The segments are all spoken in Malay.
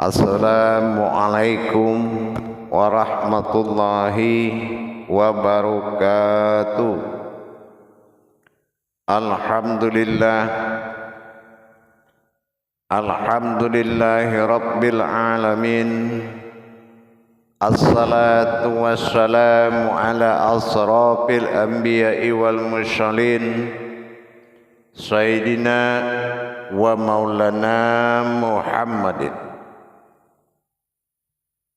Assalamualaikum warahmatullahi wabarakatuh. Alhamdulillahi rabbil alamin. Assalatu wassalamu ala asrafil anbiya'i wal mursalin Sayyidina wa maulana Muhammadin.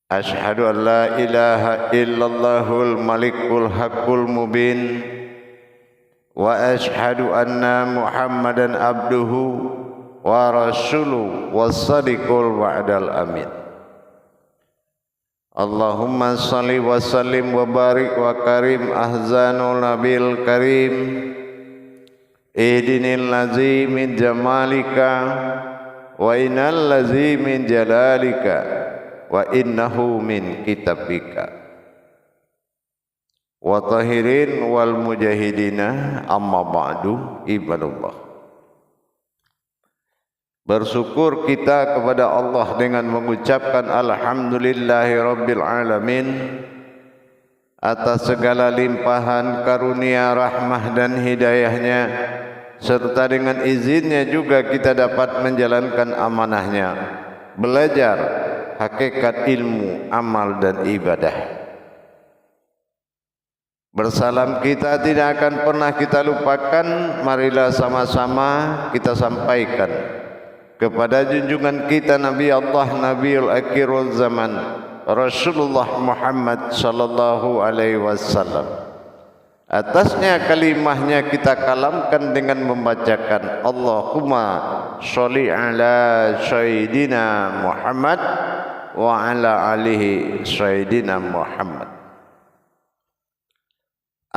Ashhadu an la ilaha illallahul malikul haqqul mubin wa ashhadu anna Muhammadan abduhu wa rasuluhu was-sadiqul wa'dal amin. Allahumma salli wa sallim wa barik wa karim ahzanul nabil karim ihdinil ladzi min jamalika wa innal ladzi min jalalika wa innahu min kitabika wa tahirin wal mujahidina amma ba'du ibadallah. Bersyukur kita kepada Allah dengan mengucapkan alhamdulillahi rabbil alamin atas segala limpahan karunia, rahmah dan hidayahnya, serta dengan izinnya juga kita dapat menjalankan amanahnya, belajar hakikat ilmu, amal dan ibadah. Bersalam kita tidak akan pernah kita lupakan. Marilah sama-sama kita sampaikan kepada junjungan kita Nabi Allah Nabiul Akhirul Zaman Rasulullah Muhammad sallallahu alaihi wasallam. Atasnya kalimahnya kita kalamkan dengan membacakan Allahumma sholli ala sayyidina Muhammad wa ala alihi sayyidina Muhammad.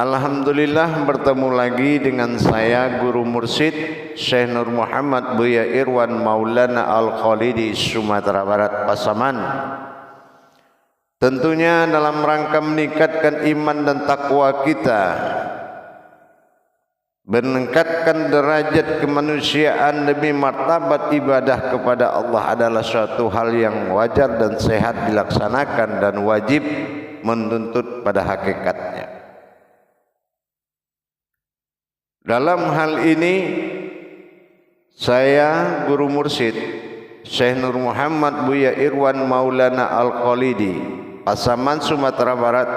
Alhamdulillah bertemu lagi dengan saya Guru Mursyid Syekh Nur Muhammad Buya Irwan Maulana Al-Khalidi Sumatera Barat Pasaman. Tentunya dalam rangka meningkatkan iman dan takwa kita, meningkatkan derajat kemanusiaan demi martabat ibadah kepada Allah adalah suatu hal yang wajar dan sehat dilaksanakan dan wajib menuntut pada hakikatnya. Dalam hal ini saya Guru Mursyid Syekh Nur Muhammad Buya Irwan Maulana Al-Khalidi Pasaman Sumatera Barat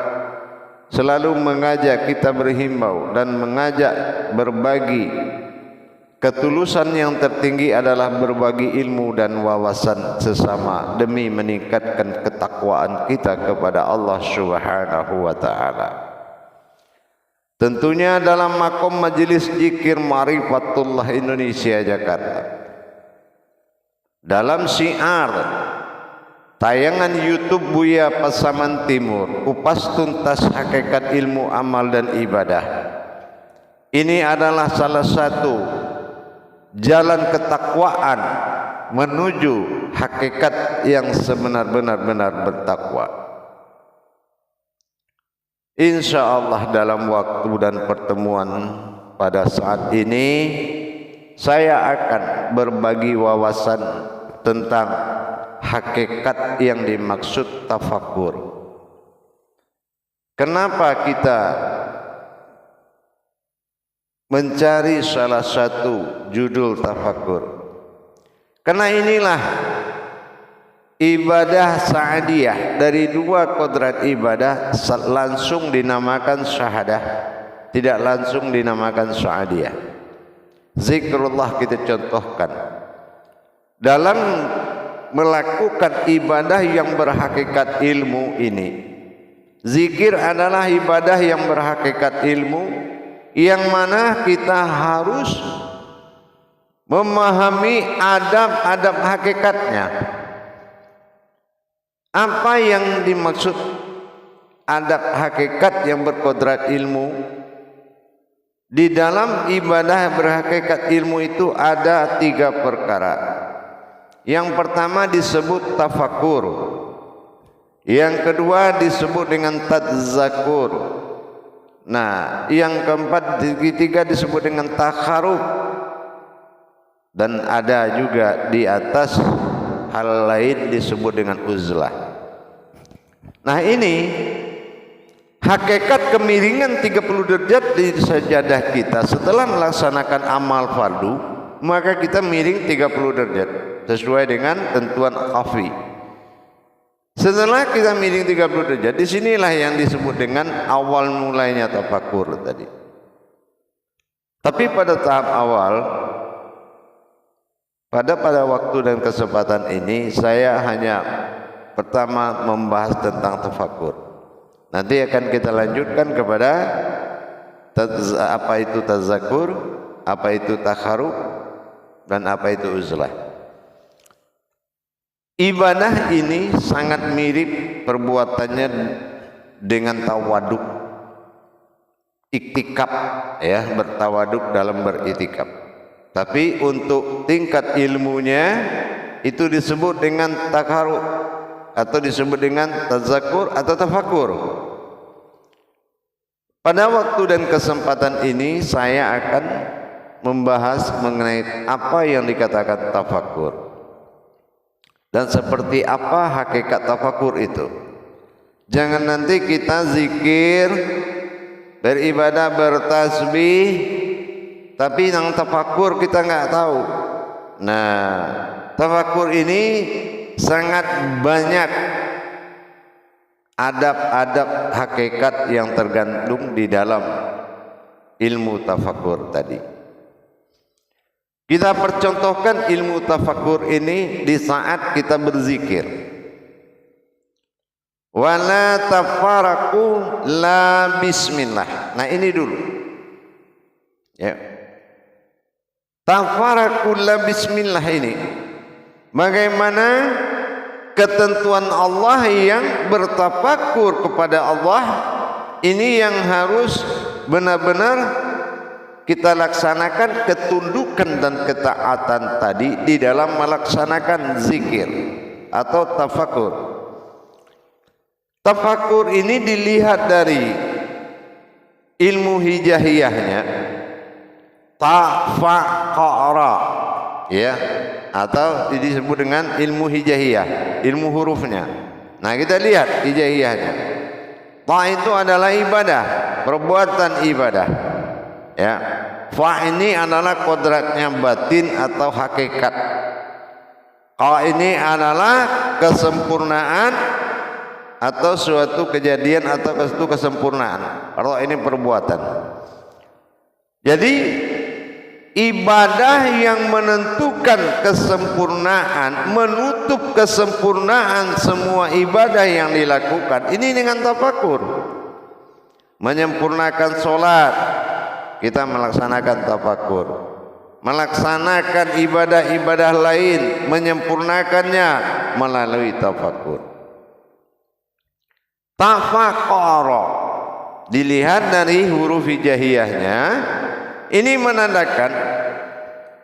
selalu mengajak kita berhimbau dan mengajak berbagi. Ketulusan yang tertinggi adalah berbagi ilmu dan wawasan sesama demi meningkatkan ketakwaan kita kepada Allah Subhanahu wa taala. Tentunya dalam makom Majelis Zikir Marifatullah Indonesia Jakarta, dalam syiar tayangan YouTube Buya Pasaman Timur, kupas tuntas hakikat ilmu, amal dan ibadah. Ini adalah salah satu jalan ketakwaan menuju hakikat yang sebenar-benar bertakwa. Insyaallah dalam waktu dan pertemuan pada saat ini saya akan berbagi wawasan tentang hakikat yang dimaksud tafakur. Kenapa kita mencari salah satu judul tafakur? Karena inilah ibadah sa'adiyah. Dari dua kodrat ibadah langsung dinamakan syahadah, tidak langsung dinamakan sa'adiyah. Zikrullah kita contohkan dalam melakukan ibadah yang berhakikat ilmu ini. Zikir adalah ibadah yang berhakikat ilmu, yang mana kita harus memahami adab-adab hakikatnya. Apa yang dimaksud adab hakikat yang berkodrat ilmu? Di dalam ibadah berhakikat ilmu itu ada 3 perkara. Yang pertama disebut tafakur, yang kedua disebut dengan tadzakur, nah yang keempat, ketiga disebut dengan takharub, dan ada juga di atas hal lain disebut dengan uzlah. Nah ini hakikat kemiringan 30 derajat di sajadah kita. Setelah melaksanakan amal fardu, maka kita miring 30 derajat sesuai dengan tentuan khafi. Setelah kita miring 30 derajat, disinilah yang disebut dengan awal mulainya tafakur tadi. Tapi pada tahap awal, pada waktu dan kesempatan ini, saya hanya pertama membahas tentang tafakur. Nanti akan kita lanjutkan kepada apa itu tazakur, apa itu takharub, dan apa itu uzlah. Ibadah ini sangat mirip perbuatannya dengan tawaduk, iktikaf, ya, bertawaduk dalam beritikaf. Tapi untuk tingkat ilmunya itu disebut dengan takharub atau disebut dengan tazakur atau tafakur. Pada waktu dan kesempatan ini saya akan membahas mengenai apa yang dikatakan tafakur dan seperti apa hakikat tafakur itu. Jangan nanti kita zikir, beribadah, bertasbih, tapi yang tafakur kita nggak tahu. Nah, tafakur ini sangat banyak adab-adab hakikat yang tergantung di dalam ilmu tafakur tadi. Kita percontohkan ilmu tafakur ini di saat kita berzikir. Wala tafaraku la bismillah. Nah ini dulu. Ya. Tafaraku la bismillah ini, bagaimana ketentuan Allah yang bertafakur kepada Allah ini yang harus benar-benar kita laksanakan ketundukan dan ketaatan tadi di dalam melaksanakan zikir atau tafakur. Tafakur ini dilihat dari ilmu hijahiyahnya, tafakara, ya, atau disebut dengan ilmu hijahiyah, ilmu hurufnya. Nah kita lihat hijahiyahnya. Ta itu adalah ibadah, perbuatan ibadah. Ya, fa ini adalah kodratnya batin atau hakikat. Ka ini adalah kesempurnaan atau suatu kejadian atau suatu kesempurnaan. Kalau ini perbuatan. Jadi ibadah yang menentukan kesempurnaan, menutup kesempurnaan semua ibadah yang dilakukan. Ini dengan tafakur. Menyempurnakan sholat, kita melaksanakan tafakur. Melaksanakan ibadah-ibadah lain, menyempurnakannya melalui tafakur. Tafakara, dilihat dari huruf hijaiyahnya, ini menandakan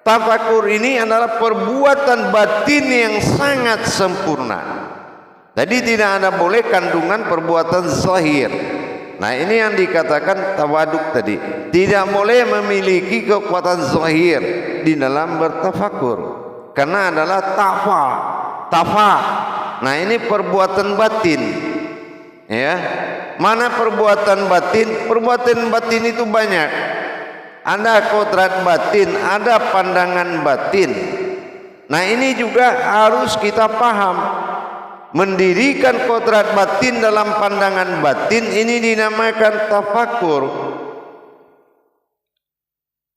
tafakur ini adalah perbuatan batin yang sangat sempurna. Jadi tidak ada boleh kandungan perbuatan zahir. Nah ini yang dikatakan tawaduk tadi, tidak boleh memiliki kekuatan zahir di dalam bertafakur, karena adalah tafa. Nah ini perbuatan batin, ya. Mana perbuatan batin? Perbuatan batin itu banyak. Ada kodrat batin, ada pandangan batin. Nah ini juga harus kita paham. Mendirikan kodrat batin dalam pandangan batin ini dinamakan tafakur.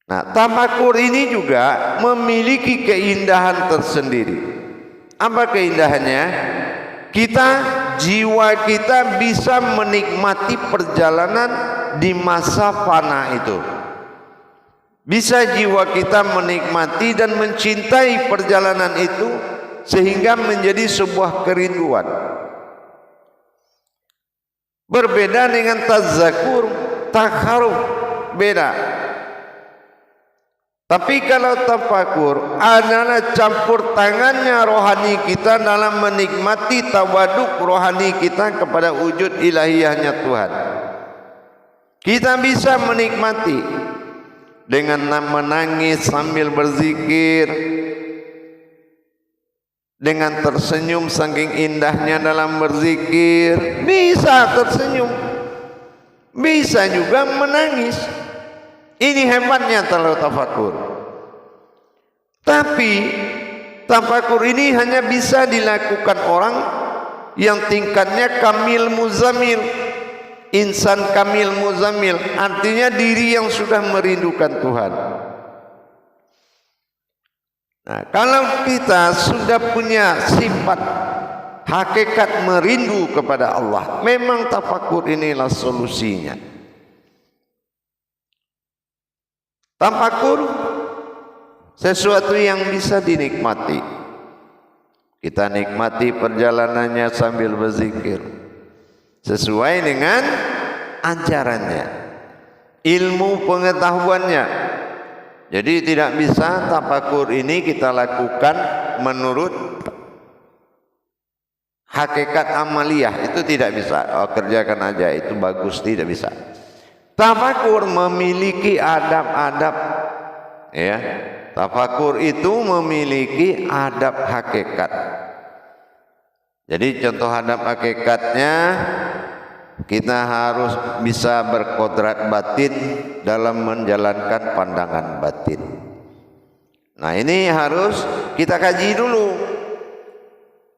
Nah tafakur ini juga memiliki keindahan tersendiri. Apa keindahannya? Jiwa kita bisa menikmati perjalanan di masa fana itu. Bisa jiwa kita menikmati dan mencintai perjalanan itu sehingga menjadi sebuah kerinduan. Berbeda dengan tazakur, takharub, beda. Tapi kalau tafakur adalah campur tangannya rohani kita dalam menikmati tawaduk rohani kita kepada wujud ilahiyahnya Tuhan. Kita bisa menikmati dengan menangis sambil berzikir, dengan tersenyum saking indahnya dalam berzikir, bisa tersenyum, bisa juga menangis. Ini hebatnya kalau tafakur. Tapi tafakur ini hanya bisa dilakukan orang yang tingkatnya kamil muzamil, insan kamil muzamil, artinya diri yang sudah merindukan Tuhan. Nah, kalau kita sudah punya sifat hakikat merindu kepada Allah, memang tafakur inilah solusinya. Tafakur sesuatu yang bisa dinikmati. Kita nikmati perjalanannya sambil berzikir sesuai dengan ajarannya, ilmu pengetahuannya. Jadi tidak bisa tafakur ini kita lakukan menurut hakikat amaliyah, itu tidak bisa. Oh, kerjakan aja itu bagus, tidak bisa. Tafakur memiliki adab-adab, ya. Tafakur itu memiliki adab hakikat. Jadi contoh adab hakikatnya, kita harus bisa berkodrat batin dalam menjalankan pandangan batin. Nah, ini harus kita kaji dulu.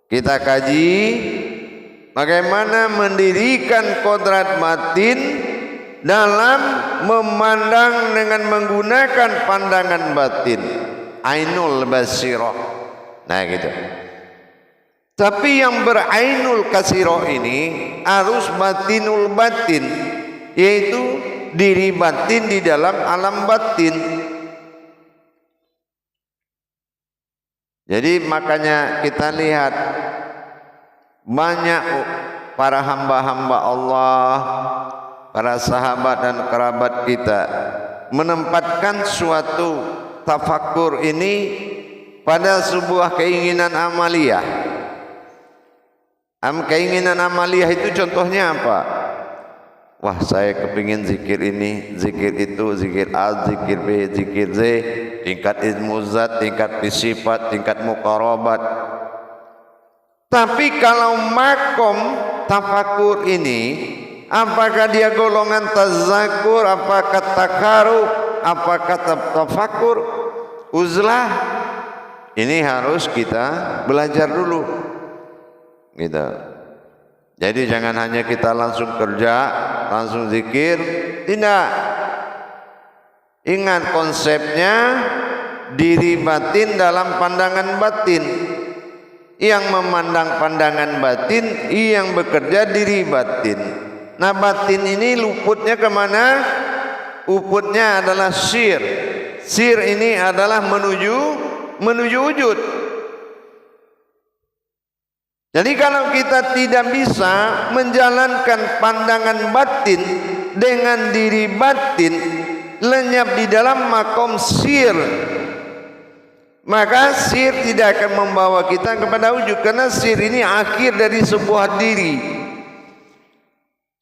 Kita kaji bagaimana mendirikan kodrat batin dalam memandang dengan menggunakan pandangan batin, ainul basirah. Nah, gitu. Tapi yang berainul kasirah ini harus batinul batin, yaitu diri batin di dalam alam batin. Jadi makanya kita lihat banyak para hamba-hamba Allah, para sahabat dan kerabat kita menempatkan suatu tafakur ini pada sebuah keinginan amaliyah. Keinginan amaliyah itu contohnya apa? Wah, saya kepingin zikir ini, zikir itu, zikir A, zikir B, zikir Z, tingkat ilmu zat, tingkat sifat, tingkat muqarabat. Tapi kalau makom tafakur ini, apakah dia golongan tazakur, apakah takarub, apakah tafakur, uzlah? Ini harus kita belajar dulu. Gitu. Jadi jangan hanya kita langsung kerja, langsung zikir, tidak. Ingat konsepnya diri batin dalam pandangan batin. Yang memandang pandangan batin, yang bekerja diri batin. Nah, batin ini luputnya kemana? Luputnya adalah sir. Sir ini adalah menuju wujud. Jadi kalau kita tidak bisa menjalankan pandangan batin dengan diri batin, lenyap di dalam makom sir, maka sir tidak akan membawa kita kepada wujud, karena sir ini akhir dari sebuah diri.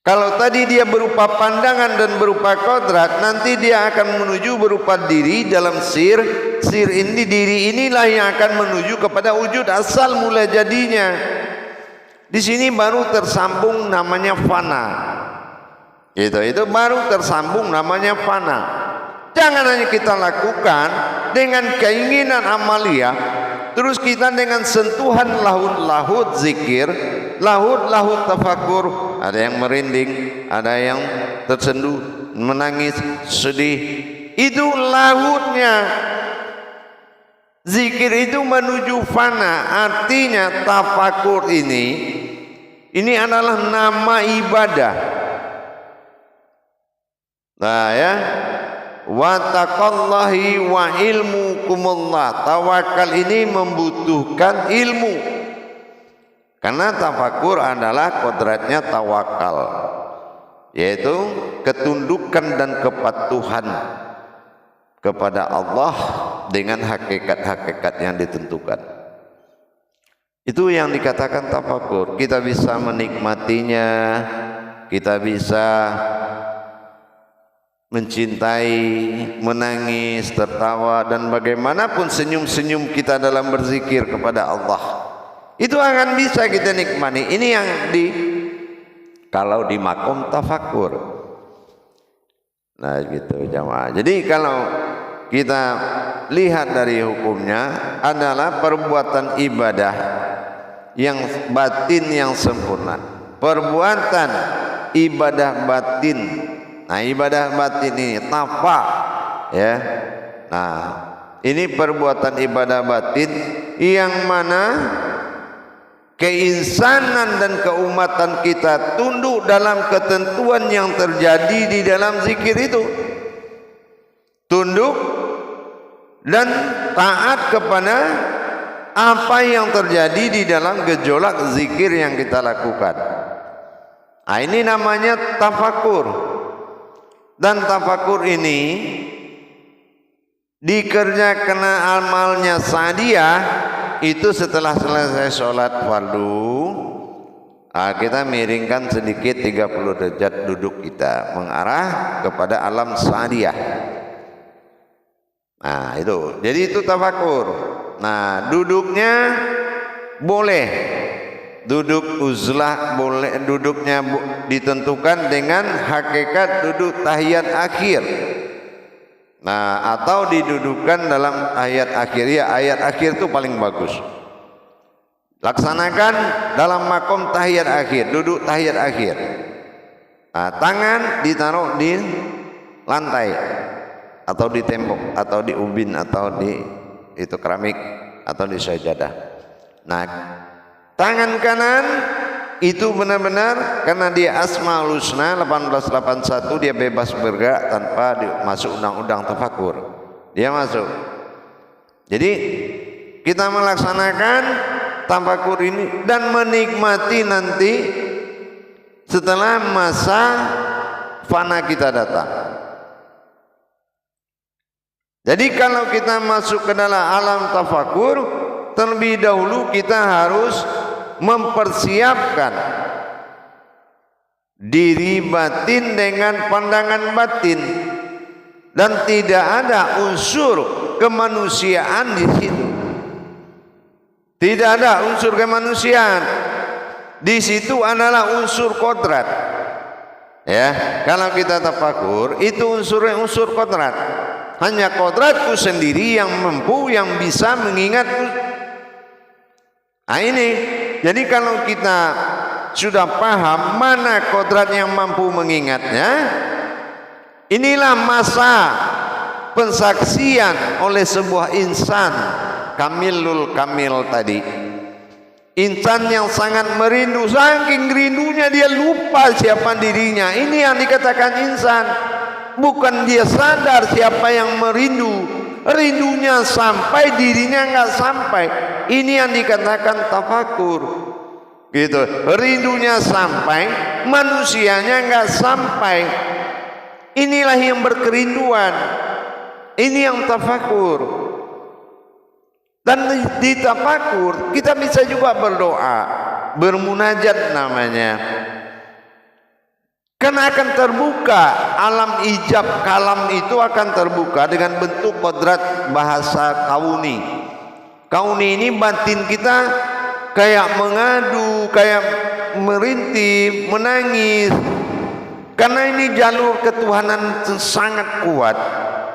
Kalau tadi dia berupa pandangan dan berupa kodrat, nanti dia akan menuju berupa diri dalam sir. Sir ini, diri inilah yang akan menuju kepada wujud asal mula jadinya. Di sini baru tersambung namanya fana. Itu baru tersambung namanya fana. Jangan hanya kita lakukan dengan keinginan amaliyah, terus kita dengan sentuhan lahut-lahut zikir, lahut-lahut tafakur, ada yang merinding, ada yang tersenduh, menangis, sedih. Itu lahutnya. Zikir itu menuju fana, artinya tafakur ini adalah nama ibadah. Nah, ya, wa taqallahi wa ilmukumullah. Tawakal ini membutuhkan ilmu, karena tafakur adalah kodratnya tawakal, yaitu ketundukan dan kepatuhan kepada Allah dengan hakikat-hakikat yang ditentukan. Itu yang dikatakan tafakur. Kita bisa menikmatinya, kita bisa mencintai, menangis, tertawa, dan bagaimanapun senyum-senyum kita dalam berzikir kepada Allah. Itu akan bisa kita nikmati. Ini yang kalau di makom tafakur. Nah gitu jamaah. Jadi kalau kita lihat dari hukumnya adalah perbuatan ibadah yang batin yang sempurna. Perbuatan ibadah batin. Nah ibadah batin ini tafa ya. Nah ini perbuatan ibadah batin yang mana keinsanan dan keumatan kita tunduk dalam ketentuan yang terjadi di dalam zikir itu, tunduk dan taat kepada apa yang terjadi di dalam gejolak zikir yang kita lakukan. Nah, ini namanya tafakur. Dan tafakur ini dikerjakan amalnya Sa'diyah itu setelah selesai sholat fardu. Kita miringkan sedikit 30 derajat duduk kita mengarah kepada alam Sa'diyah. Nah itu, jadi itu tafakur. Nah duduknya boleh, duduk uzlah boleh, duduknya ditentukan dengan hakikat duduk tahiyat akhir. Nah atau didudukan dalam ayat akhir. Ya ayat akhir itu paling bagus. Laksanakan dalam makom tahiyat akhir, duduk tahiyat akhir. Nah, tangan ditaruh di lantai atau di tembok atau di ubin atau di itu keramik atau di sajadah. Nah tangan kanan itu benar-benar karena dia Asmaul Husna 1881 dia bebas bergerak tanpa masuk undang-undang tafakur. Dia masuk. Jadi kita melaksanakan tafakur ini dan menikmati nanti setelah masa fana kita datang. Jadi kalau kita masuk ke dalam alam tafakur, terlebih dahulu kita harus mempersiapkan diri batin dengan pandangan batin dan tidak ada unsur kemanusiaan di situ. Tidak ada unsur kemanusiaan. Di situ adalah unsur kodrat. Ya, kalau kita tafakur itu unsur kodrat. Hanya kodratku sendiri yang mampu, yang bisa mengingat. Nah ini, jadi kalau kita sudah paham mana kodrat yang mampu mengingatnya, inilah masa pensaksian oleh sebuah insan kamilul kamil tadi. Insan yang sangat merindu, saking rindunya dia lupa siapa dirinya. Ini yang dikatakan insan. Bukan dia sadar siapa yang merindu, rindunya sampai dirinya nggak sampai. Ini yang dikatakan tafakur, gitu. Rindunya sampai, manusianya nggak sampai. Inilah yang berkerinduan. Ini yang tafakur. Dan di tafakur kita bisa juga berdoa, bermunajat namanya. Karena akan terbuka alam ijab kalam itu akan terbuka dengan bentuk kodrat bahasa kauni. Kauni ini batin kita kayak mengadu, kayak merintih, menangis. Karena ini jalur ketuhanan sangat kuat.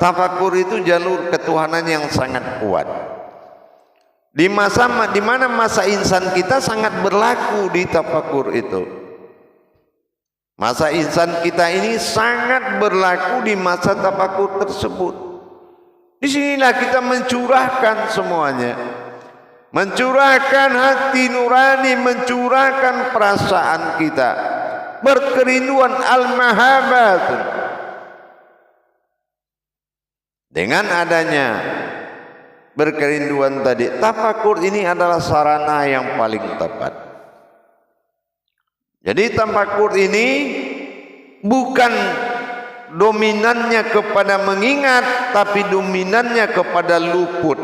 Tafakur itu jalur ketuhanan yang sangat kuat. Di mana masa insan kita sangat berlaku di tafakur itu. Masa insan kita ini sangat berlaku di masa tafakur tersebut. Di sinilah kita mencurahkan semuanya, mencurahkan hati nurani, mencurahkan perasaan kita, berkerinduan al-mahabbat. Dengan adanya berkerinduan tadi, tafakur ini adalah sarana yang paling tepat. Jadi tafakur ini bukan dominannya kepada mengingat, tapi dominannya kepada luput.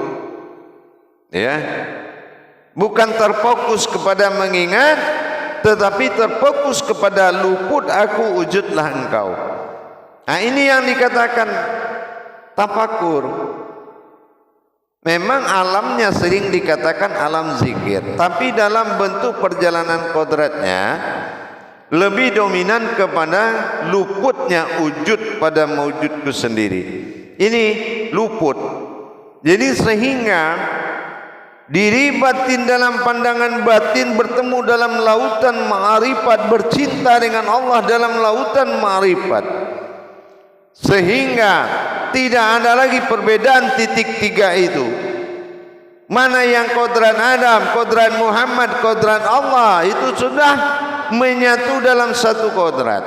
Ya, bukan terfokus kepada mengingat, tetapi terfokus kepada luput. Aku wujudlah engkau. Nah ini yang dikatakan tafakur. Memang alamnya sering dikatakan alam zikir, tapi dalam bentuk perjalanan kodratnya lebih dominan kepada luputnya wujud pada mewujudku sendiri. Ini luput. Jadi sehingga diri batin dalam pandangan batin bertemu dalam lautan ma'rifat, bercinta dengan Allah dalam lautan ma'rifat, sehingga tidak ada lagi perbedaan titik tiga itu. Mana yang kodrat Adam, kodrat Muhammad, kodrat Allah, itu sudah menyatu dalam satu kodrat,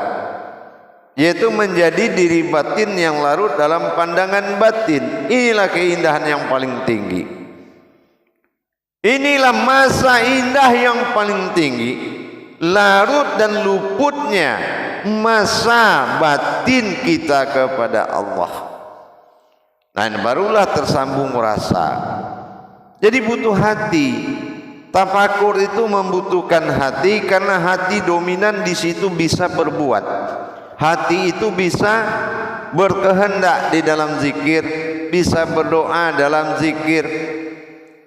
yaitu menjadi diri batin yang larut dalam pandangan batin. Inilah keindahan yang paling tinggi. Inilah masa indah yang paling tinggi, larut dan luputnya masa batin kita kepada Allah. Dan barulah tersambung rasa. Jadi butuh hati. Tafakur itu membutuhkan hati, karena hati dominan di situ bisa berbuat. Hati itu bisa berkehendak di dalam zikir, bisa berdoa dalam zikir.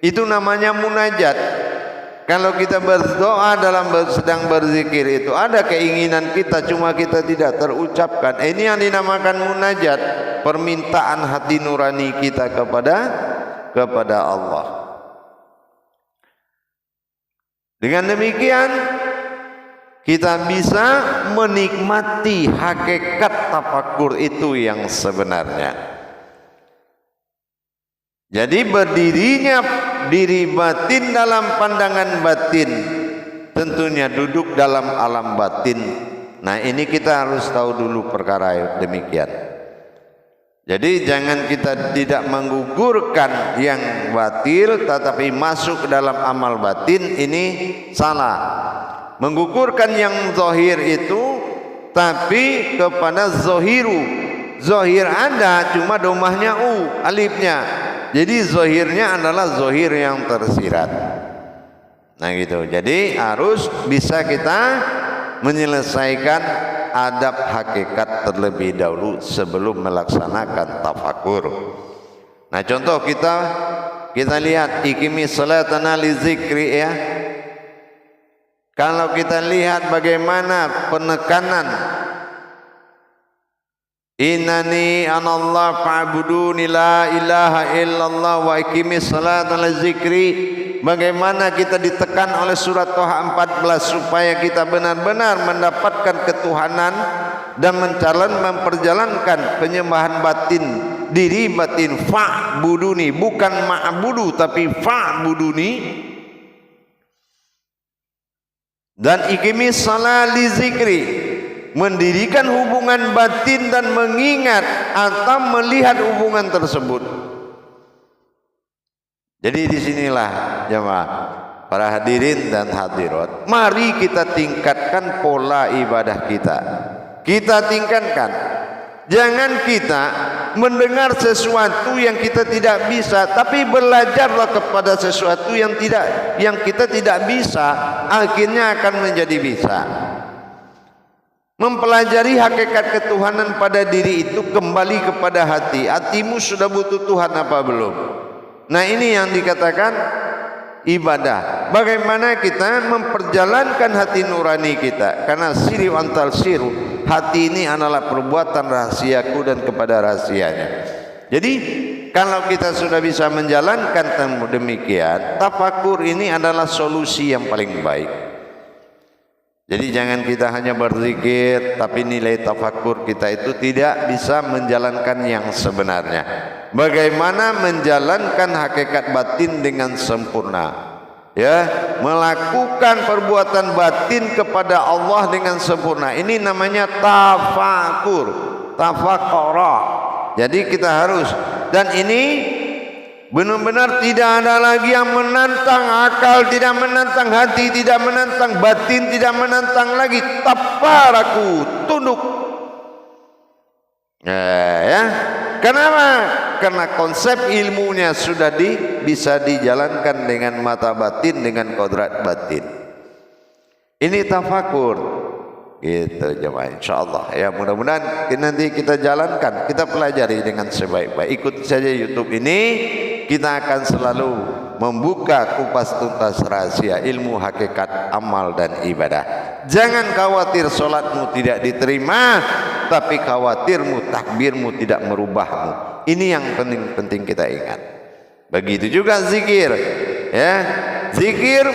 Itu namanya munajat. Kalau kita berdoa sedang berzikir, itu ada keinginan kita, cuma kita tidak terucapkan. Ini yang dinamakan munajat, permintaan hati nurani kita kepada Allah. Dengan demikian kita bisa menikmati hakikat tafakur itu yang sebenarnya. Jadi berdirinya diri batin dalam pandangan batin, tentunya duduk dalam alam batin. Nah, ini kita harus tahu dulu perkara demikian. Jadi jangan kita tidak menggugurkan yang batil tetapi masuk ke dalam amal batin, ini salah. Menggugurkan yang zahir itu tapi kepada zahiru. Zahir ada, cuma domahnya alifnya. Jadi zahirnya adalah zahir yang tersirat. Nah gitu. Jadi harus bisa kita menyelesaikan adab hakikat terlebih dahulu sebelum melaksanakan tafakur. Nah contoh kita lihat ikimi salatana li zikri ya. Kalau kita lihat bagaimana penekanan innani anallah fa'buduni la ilaha illallah wa iqimis salata ala zikri, bagaimana kita ditekan oleh surat Toha 14 supaya kita benar-benar mendapatkan ketuhanan dan memperjalankan penyembahan batin, diri batin. Fa'buduni, bukan ma'budu tapi fa'buduni. Dan iqimis salat li zikri, mendirikan hubungan batin dan mengingat atau melihat hubungan tersebut. Jadi disinilah jemaah, para hadirin dan hadirat, mari kita tingkatkan pola ibadah kita. Kita tingkatkan. Jangan kita mendengar sesuatu yang kita tidak bisa, tapi belajarlah kepada sesuatu yang kita tidak bisa, akhirnya akan menjadi bisa. Mempelajari hakikat ketuhanan pada diri itu kembali kepada hati. Hatimu sudah butuh Tuhan apa belum? Nah ini yang dikatakan ibadah. Bagaimana kita memperjalankan hati nurani kita? Karena siri antal siru, hati ini adalah perbuatan rahasiaku dan kepada rahasianya. Jadi kalau kita sudah bisa menjalankan demikian, tafakur ini adalah solusi yang paling baik. Jadi jangan kita hanya berzikir tapi nilai tafakur kita itu tidak bisa menjalankan yang sebenarnya. Bagaimana menjalankan hakikat batin dengan sempurna, ya, melakukan perbuatan batin kepada Allah dengan sempurna. Ini namanya tafakur, tafakura. Jadi kita harus, dan ini benar-benar tidak ada lagi yang menantang akal, tidak menantang hati, tidak menantang batin, tidak menantang lagi. Tafaraku, tunduk. Ya. Kenapa? Karena konsep ilmunya sudah bisa dijalankan dengan mata batin, dengan kodrat batin. Ini tafakur. Gitu jemaah, insyaallah ya, mudah-mudahan nanti kita jalankan, kita pelajari dengan sebaik-baik. Ikuti saja YouTube ini, kita akan selalu membuka kupas tuntas rahasia ilmu hakikat amal dan ibadah. Jangan khawatir solatmu tidak diterima, tapi khawatirmu takbirmu tidak merubahmu. Ini yang penting kita ingat. Begitu juga zikir, ya. Zikir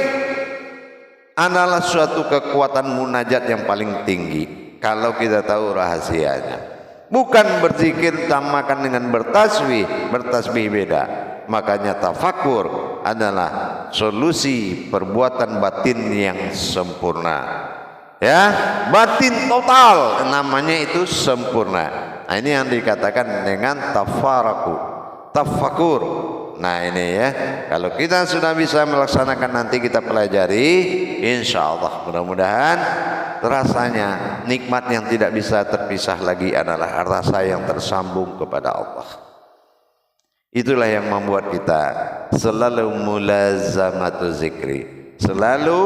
adalah suatu kekuatan munajat yang paling tinggi kalau kita tahu rahasianya. Bukan berzikir samakan dengan bertasbih, bertasbih beda. Makanya tafakur adalah solusi perbuatan batin yang sempurna. Ya, batin total namanya itu sempurna. Nah, ini yang dikatakan dengan tafakur. Nah ini ya, kalau kita sudah bisa melaksanakan nanti kita pelajari, insya Allah mudah-mudahan rasanya nikmat yang tidak bisa terpisah lagi adalah rasa yang tersambung kepada Allah. Itulah yang membuat kita selalu mulazamatu zikri, selalu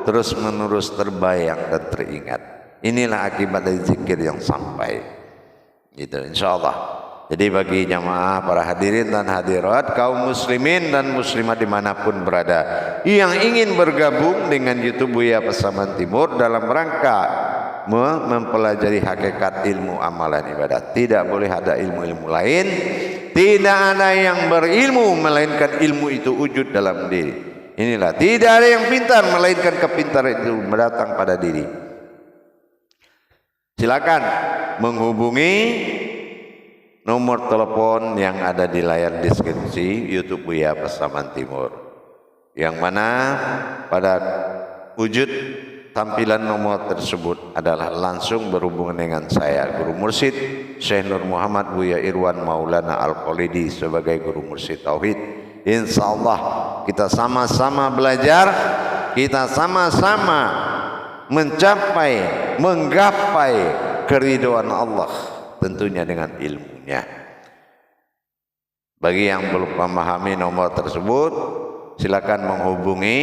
terus menerus terbayang dan teringat. Inilah akibat dari zikir yang sampai. Gitu insya Allah. Jadi bagi jamaah para hadirin dan hadirat, kaum muslimin dan muslimat dimanapun berada yang ingin bergabung dengan YouTube Buya Pasaman Timur dalam rangka mempelajari hakikat ilmu amalan ibadah, tidak boleh ada ilmu-ilmu lain. Tidak ada yang berilmu melainkan ilmu itu wujud dalam diri. Inilah tidak ada yang pintar melainkan kepintaran itu mendatang pada diri. Silakan menghubungi nomor telepon yang ada di layar deskripsi YouTube Buya Pasaman Timur, yang mana pada wujud tampilan nomor tersebut adalah langsung berhubungan dengan saya, Guru Mursyid Syekh Nur Muhammad Buya Irwan Maulana Al-Qalidi sebagai Guru Mursyid Tauhid. Insyaallah kita sama-sama belajar, kita sama-sama menggapai keridhaan Allah, tentunya dengan ilmunya. Bagi yang belum memahami nomor tersebut, silakan menghubungi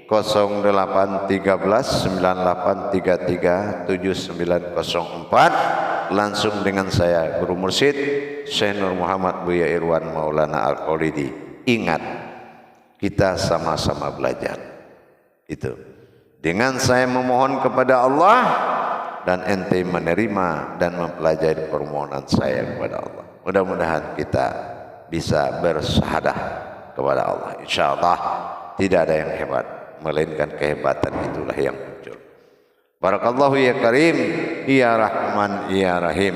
081398337904 langsung dengan saya, Guru Mursyid Syekh Nur Muhammad Buya Irwan Maulana Al-Qalidi. Ingat, kita sama-sama belajar. Itu. Dengan saya memohon kepada Allah dan ente menerima dan mempelajari permohonan saya kepada Allah. Mudah-mudahan kita bisa bersyahadah kepada Allah. Insyaallah tidak ada yang hebat, melainkan kehebatan itulah yang muncul. Barakallahu ya Karim, ya Rahman, ya Rahim.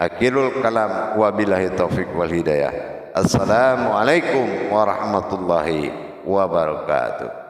Akhirul kalam, wabillahi taufiq wal hidayah. Assalamualaikum warahmatullahi wabarakatuh.